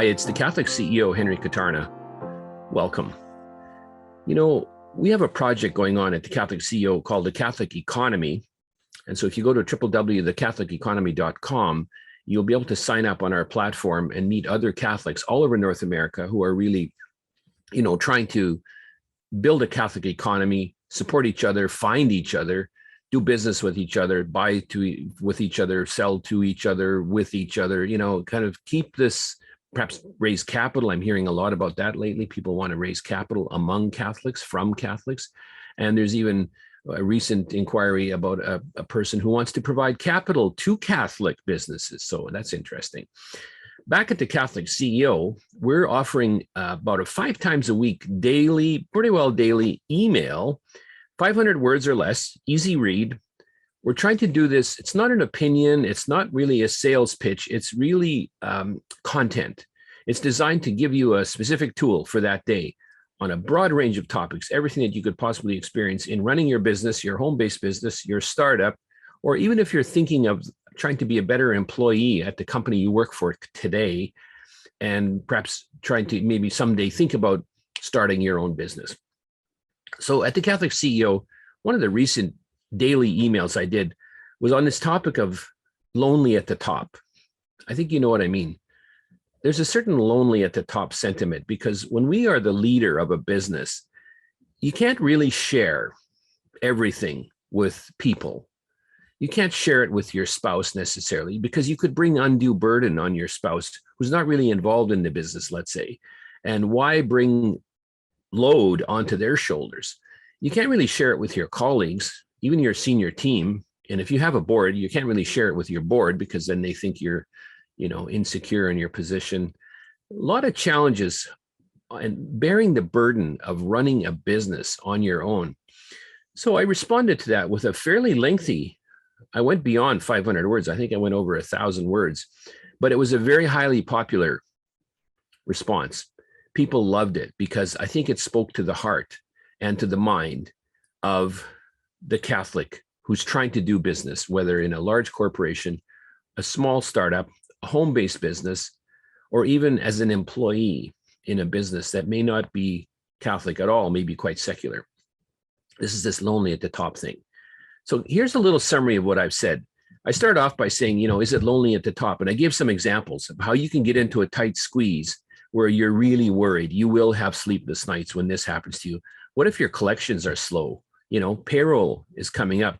it's the Catholic CEO, Henry Kutarna. Welcome. You know, we have a project going on at the Catholic CEO called the Catholic Economy. And so if you go to www.thecatholiceconomy.com, you'll be able to sign up on our platform and meet other Catholics all over North America who are really, trying to build a Catholic economy, support each other, find each other, do business with each other, with each other, sell to each other, with each other, kind of keep this, perhaps raise capital. I'm hearing a lot about that lately. People want to raise capital among Catholics, from Catholics. And there's even a recent inquiry about a person who wants to provide capital to Catholic businesses. So that's interesting. Back at the Catholic CEO, we're offering about a 5 times a week daily, pretty well daily email, 500 words or less, easy read. We're trying to do this. It's not an opinion. It's not really a sales pitch. It's really content. It's designed to give you a specific tool for that day on a broad range of topics, everything that you could possibly experience in running your business, your home-based business, your startup, or even if you're thinking of trying to be a better employee at the company you work for today, and perhaps trying to maybe someday think about starting your own business. So at the Catholic CEO, one of the recent daily emails I did was on this topic of lonely at the top. I think you know what I mean. There's a certain lonely at the top sentiment, because when we are the leader of a business, you can't really share everything with people. You can't share it with your spouse necessarily, because you could bring undue burden on your spouse who's not really involved in the business, let's say. And why bring load onto their shoulders? You can't really share it with your colleagues, even your senior team. And if you have a board, you can't really share it with your board, because then they think you're, insecure in your position. A lot of challenges and bearing the burden of running a business on your own. So I responded to that with a fairly lengthy, I went beyond 500 words. I think I went over 1,000 words, but it was a very highly popular response. People loved it because I think it spoke to the heart and to the mind of the Catholic who's trying to do business, whether in a large corporation, a small startup, a home-based business, or even as an employee in a business that may not be Catholic at all, maybe quite secular. This is this lonely at the top thing. So here's a little summary of what I've said. I start off by saying, is it lonely at the top? And I give some examples of how you can get into a tight squeeze where you're really worried. You will have sleepless nights when this happens to you. What if your collections are slow? Payroll is coming up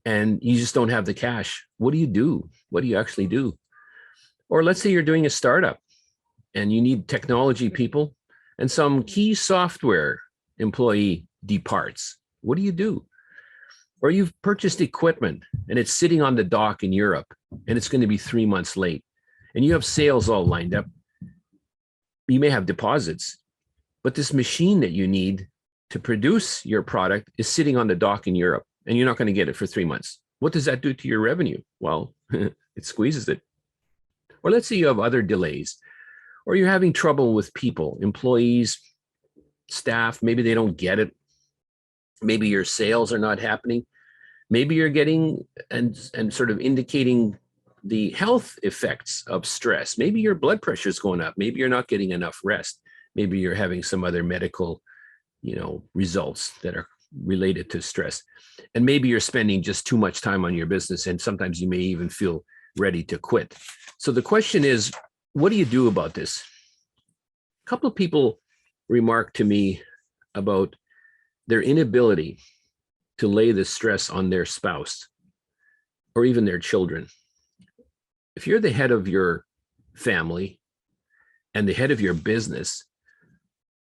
and you just don't have the cash. What do you do? What do you actually do? Or let's say you're doing a startup and you need technology people and some key software employee departs. What do you do? Or you've purchased equipment and it's sitting on the dock in Europe and it's going to be 3 months late and you have sales all lined up. You may have deposits, but this machine that you need to produce your product is sitting on the dock in Europe and you're not going to get it for 3 months. What does that do to your revenue? Well, it squeezes it. Or let's say you have other delays, or you're having trouble with people, employees, staff. Maybe they don't get it. Maybe your sales are not happening. Maybe you're getting and sort of indicating the health effects of stress. Maybe your blood pressure is going up. Maybe you're not getting enough rest. Maybe you're having some other medical, results that are related to stress. And maybe you're spending just too much time on your business. And sometimes you may even feel ready to quit. So the question is, what do you do about this? A couple of people remarked to me about their inability to lay the stress on their spouse or even their children. If you're the head of your family and the head of your business,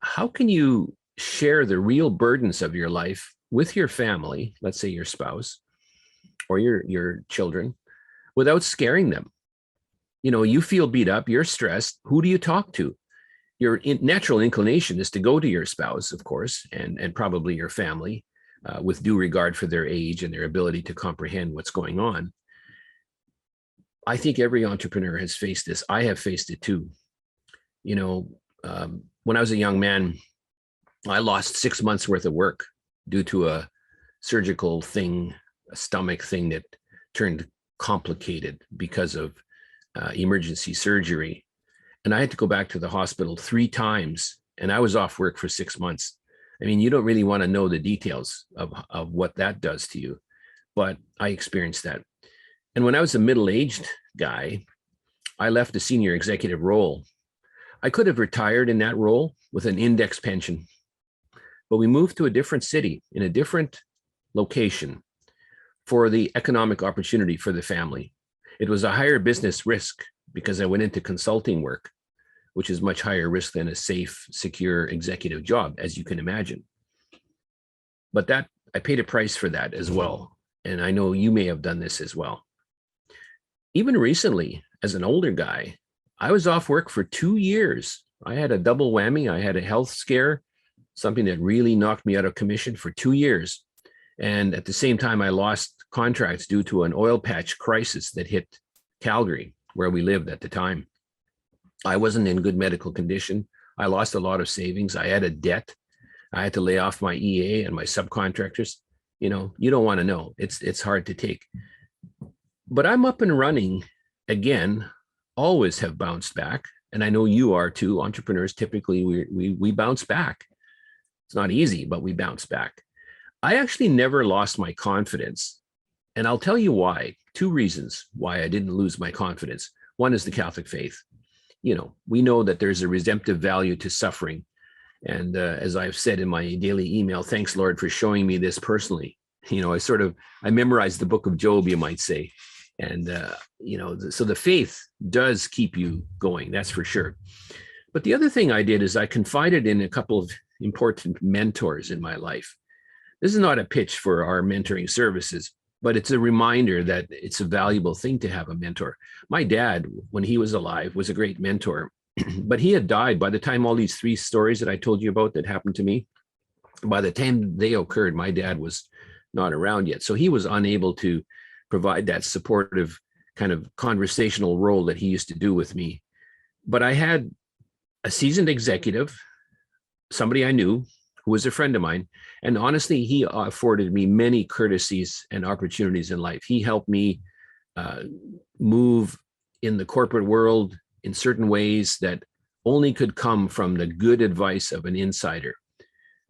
how can you share the real burdens of your life with your family, let's say your spouse or your children, without scaring them? You feel beat up, you're stressed. Who do you talk to? Your natural inclination is to go to your spouse, of course, and probably your family, with due regard for their age and their ability to comprehend what's going on. I think every entrepreneur has faced this. I have faced it too. When I was a young man, I lost 6 months worth of work due to a surgical thing, a stomach thing that turned complicated because of emergency surgery. And I had to go back to the hospital 3 times, and I was off work for 6 months. I mean, you don't really want to know the details of what that does to you, but I experienced that. And when I was a middle-aged guy, I left a senior executive role. I could have retired in that role with an index pension, but we moved to a different city in a different location for the economic opportunity for the family. It was a higher business risk because I went into consulting work, which is much higher risk than a safe, secure executive job, as you can imagine. But that I paid a price for that as well. And I know you may have done this as well. Even recently, as an older guy, I was off work for 2 years. I had a double whammy. I had a health scare, something that really knocked me out of commission for 2 years. And at the same time, I lost contracts due to an oil patch crisis that hit Calgary, where we lived at the time. I wasn't in good medical condition. I lost a lot of savings. I had a debt. I had to lay off my EA and my subcontractors. You know, you don't want to know. It's hard to take. But I'm up and running again, always have bounced back. And I know you are too. Entrepreneurs, typically we bounce back. It's not easy, but we bounce back. I actually never lost my confidence. And I'll tell you why. 2 reasons why I didn't lose my confidence. One is the Catholic faith. You know, we know that there's a redemptive value to suffering. And as I've said in my daily email, thanks, Lord, for showing me this personally. You know, I memorized the book of Job, you might say. And, you know, so the faith does keep you going, that's for sure. But the other thing I did is I confided in a couple of important mentors in my life. This is not a pitch for our mentoring services, but it's a reminder that it's a valuable thing to have a mentor. My dad, when he was alive, was a great mentor, but he had died by the time all these 3 stories that I told you about that happened to me. By the time they occurred, my dad was not around yet. So he was unable to provide that supportive kind of conversational role that he used to do with me. But I had a seasoned executive, somebody I knew, who was a friend of mine. And honestly, he afforded me many courtesies and opportunities in life. He helped me move in the corporate world in certain ways that only could come from the good advice of an insider.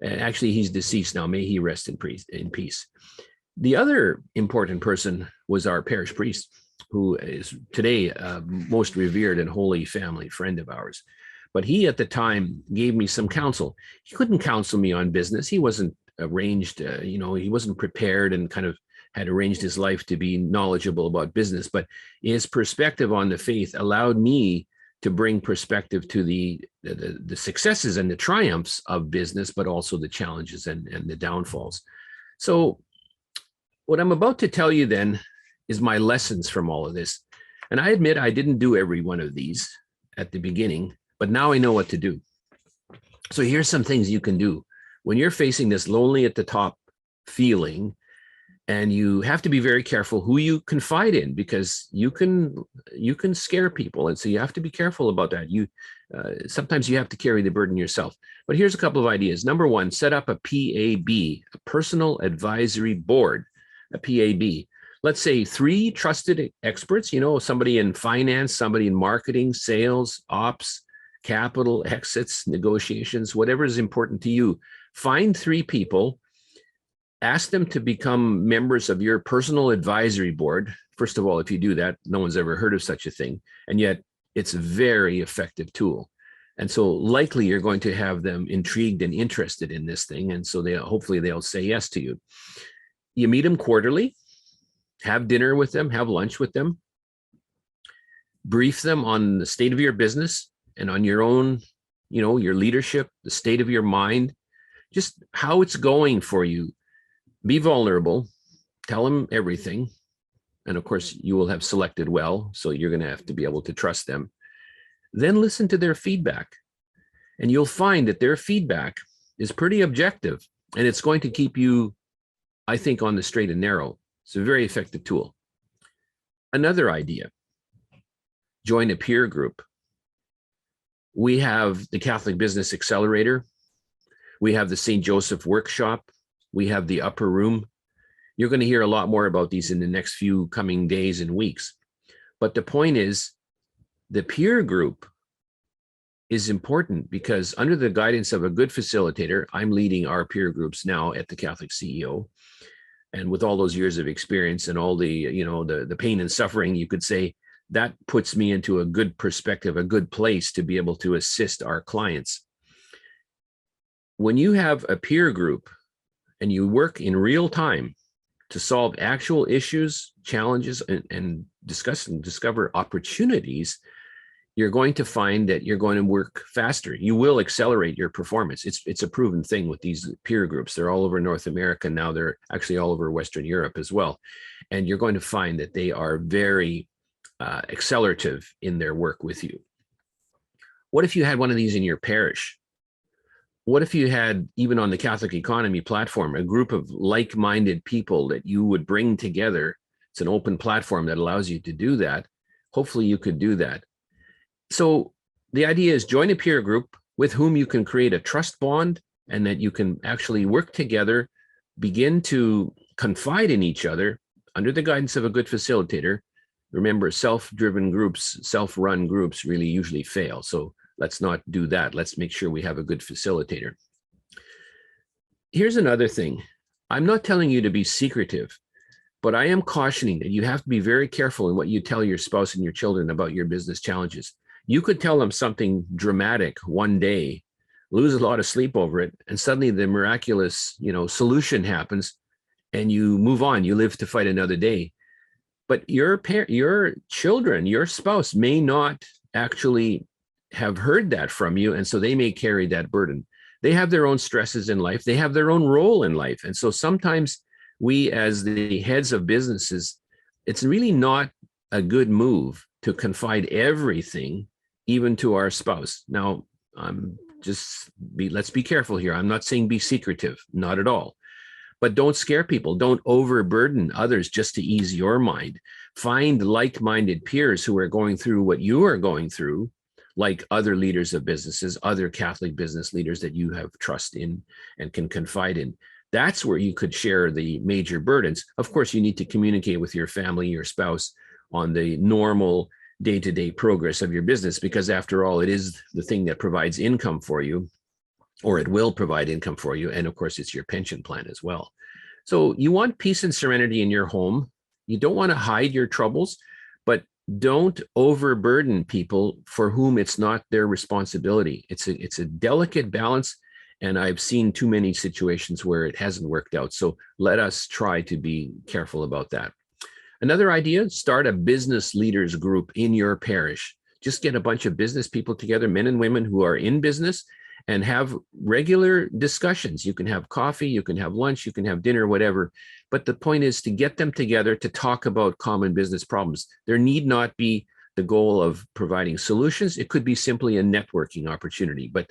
And actually, he's deceased now. May he rest in peace. The other important person was our parish priest, who is today most revered and holy family friend of ours. But he at the time gave me some counsel. He couldn't counsel me on business. He wasn't arranged, he wasn't prepared and kind of had arranged his life to be knowledgeable about business. But his perspective on the faith allowed me to bring perspective to the successes and the triumphs of business, but also the challenges and the downfalls. So what I'm about to tell you then is my lessons from all of this. And I admit I didn't do every one of these at the beginning, but now I know what to do. So here's some things you can do when you're facing this lonely at the top feeling, and you have to be very careful who you confide in, because you can scare people. And so you have to be careful about that. Sometimes you have to carry the burden yourself. But here's a couple of ideas. Number 1, set up a PAB, a personal advisory board, a PAB. Let's say 3 trusted experts, somebody in finance, somebody in marketing, sales, ops, capital, exits, negotiations, whatever is important to you. Find 3 people, ask them to become members of your personal advisory board. First of all, if you do that, no one's ever heard of such a thing. And yet it's a very effective tool. And so likely you're going to have them intrigued and interested in this thing. And so hopefully they'll say yes to you. You meet them quarterly, have dinner with them, have lunch with them, brief them on the state of your business and on your own, your leadership, the state of your mind, just how it's going for you. Be vulnerable, tell them everything. And of course, you will have selected well, so you're going to have to be able to trust them. Then listen to their feedback. And you'll find that their feedback is pretty objective, and it's going to keep you, I think, on the straight and narrow. It's a very effective tool. Another idea, join a peer group. We have the Catholic Business Accelerator. We have the St. Joseph Workshop. We have the Upper Room. You're going to hear a lot more about these in the next few coming days and weeks. But the point is, the peer group is important, because under the guidance of a good facilitator, I'm leading our peer groups now at the Catholic CEO. And with all those years of experience and all the, the pain and suffering, you could say, that puts me into a good perspective, a good place to be able to assist our clients. When you have a peer group and you work in real time to solve actual issues, challenges, and discuss and discover opportunities, you're going to find that you're going to work faster. You will accelerate your performance. It's a proven thing with these peer groups. They're all over North America now. They're actually all over Western Europe as well. And you're going to find that they are very accelerative in their work with you. What if you had one of these in your parish? What if you had, even on the Catholic Economy platform, a group of like-minded people that you would bring together? It's an open platform that allows you to do that. Hopefully you could do that. So the idea is join a peer group with whom you can create a trust bond, and that you can actually work together, begin to confide in each other under the guidance of a good facilitator. Remember, self-driven groups, self-run groups really usually fail. So let's not do that. Let's make sure we have a good facilitator. Here's another thing. I'm not telling you to be secretive, but I am cautioning that you have to be very careful in what you tell your spouse and your children about your business challenges. You could tell them something dramatic one day, lose a lot of sleep over it, and suddenly the miraculous, solution happens, and you move on. You live to fight another day. But your children, your spouse may not actually have heard that from you, and so they may carry that burden. They have their own stresses in life. They have their own role in life. And so sometimes we, as the heads of businesses, it's really not a good move to confide everything, even to our spouse. Now, let's be careful here. I'm not saying be secretive, not at all. But don't scare people. Don't overburden others just to ease your mind. Find like-minded peers who are going through what you are going through, like other leaders of businesses, other Catholic business leaders that you have trust in and can confide in. That's where you could share the major burdens. Of course, you need to communicate with your family, your spouse, on the normal day-to-day progress of your business, because after all, it is the thing that provides income for you, or it will provide income for you. And of course, it's your pension plan as well. So you want peace and serenity in your home. You don't want to hide your troubles, but don't overburden people for whom it's not their responsibility. It's a delicate balance, and I've seen too many situations where it hasn't worked out. So let us try to be careful about that. Another idea, start a business leaders group in your parish. Just get a bunch of business people together, men and women who are in business, and have regular discussions. You can have coffee, you can have lunch, you can have dinner, whatever. But the point is to get them together to talk about common business problems. There need not be the goal of providing solutions. It could be simply a networking opportunity. But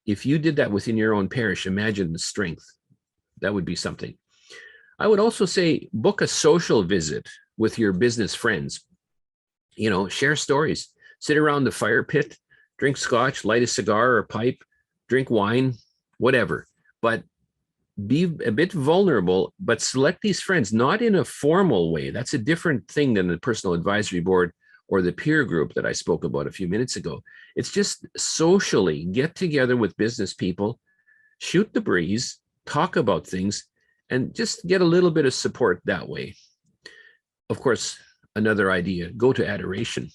if you did that within your own parish, imagine the strength. That would be something. I would also say book a social visit with your business friends. Share stories, sit around the fire pit, drink scotch, light a cigar or a pipe, drink wine, whatever. But be a bit vulnerable, but select these friends, not in a formal way. That's a different thing than the personal advisory board or the peer group that I spoke about a few minutes ago. It's just socially get together with business people, shoot the breeze, talk about things, and just get a little bit of support that way. Of course, another idea, go to adoration.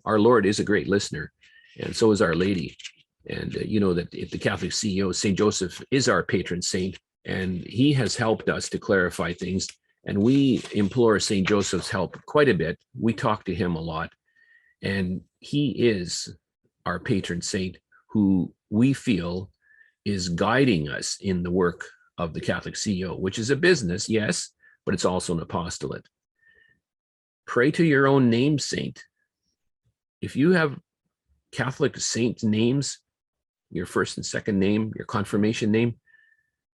Our Lord is a great listener, and so is Our Lady. And that if the Catholic CEO, St. Joseph, is our patron saint, and he has helped us to clarify things. And we implore St. Joseph's help quite a bit. We talk to him a lot. And he is our patron saint who we feel is guiding us in the work of the Catholic CEO, which is a business, yes, but it's also an apostolate. Pray to your own name saint. If you have Catholic saint names, your first and second name, your confirmation name,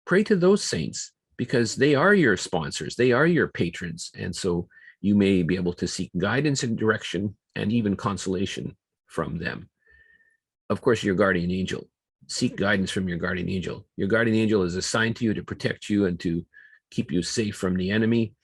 pray to those saints, because they are your sponsors, they are your patrons. And so you may be able to seek guidance and direction and even consolation from them. Of course, your guardian angel. Seek guidance from your guardian angel. Your guardian angel is assigned to you to protect you and to keep you safe from the enemy,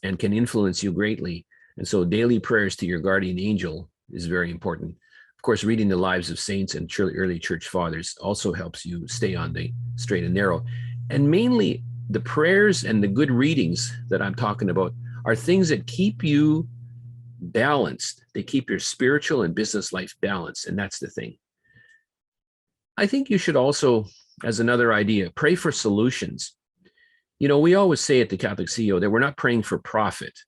and can influence you greatly. And so daily prayers to your guardian angel is very important. Of course, reading the lives of saints and early church fathers also helps you stay on the straight and narrow. And mainly the prayers and the good readings that I'm talking about are things that keep you balanced. They keep your spiritual and business life balanced. And that's the thing. I think you should also, as another idea, pray for solutions. You know, we always say at the Catholic CEO that we're not praying for profit.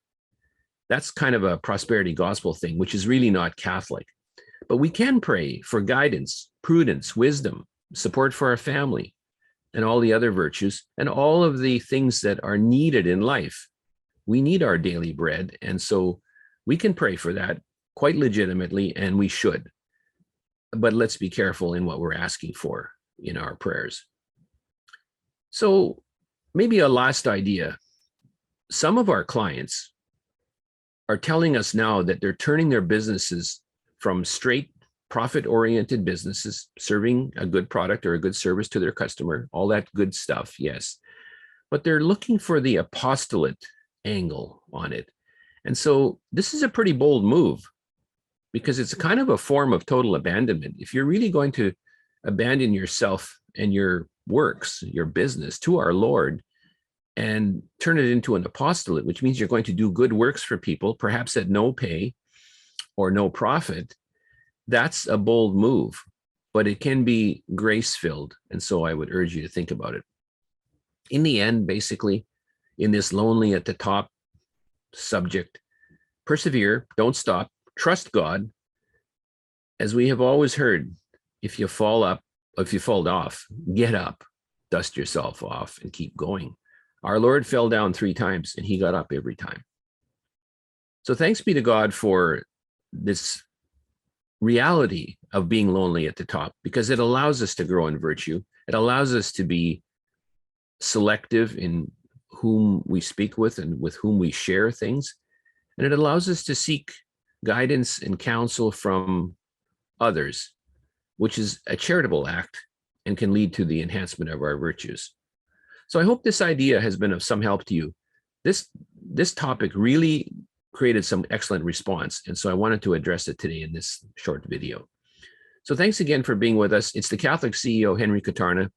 That's kind of a prosperity gospel thing, which is really not Catholic. But we can pray for guidance, prudence, wisdom, support for our family, and all the other virtues, and all of the things that are needed in life. We need our daily bread. And so we can pray for that quite legitimately, and we should. But let's be careful in what we're asking for in our prayers. So maybe a last idea. Some of our clients are telling us now that they're turning their businesses from straight profit-oriented businesses, serving a good product or a good service to their customer, all that good stuff, yes. But they're looking for the apostolate angle on it. And so this is a pretty bold move, because it's kind of a form of total abandonment. If you're really going to abandon yourself and your works, your business to our Lord, and turn it into an apostolate, which means you're going to do good works for people, perhaps at no pay or no profit, that's a bold move, but it can be grace-filled. And so I would urge you to think about it. In the end, basically, in this lonely at the top subject, persevere, don't stop, trust God. As we have always heard, if you fall off, get up, dust yourself off, and keep going. Our Lord fell down 3 times, and he got up every time. So thanks be to God for this reality of being lonely at the top, because it allows us to grow in virtue. It allows us to be selective in whom we speak with and with whom we share things. And it allows us to seek guidance and counsel from others, which is a charitable act and can lead to the enhancement of our virtues. So I hope this idea has been of some help to you. This topic really created some excellent response, and so I wanted to address it today in this short video. So thanks again for being with us. It's the Catholic CEO, Henry Kutarna.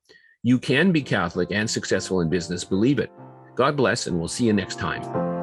You can be Catholic and successful in business. Believe it. God bless, and we'll see you next time.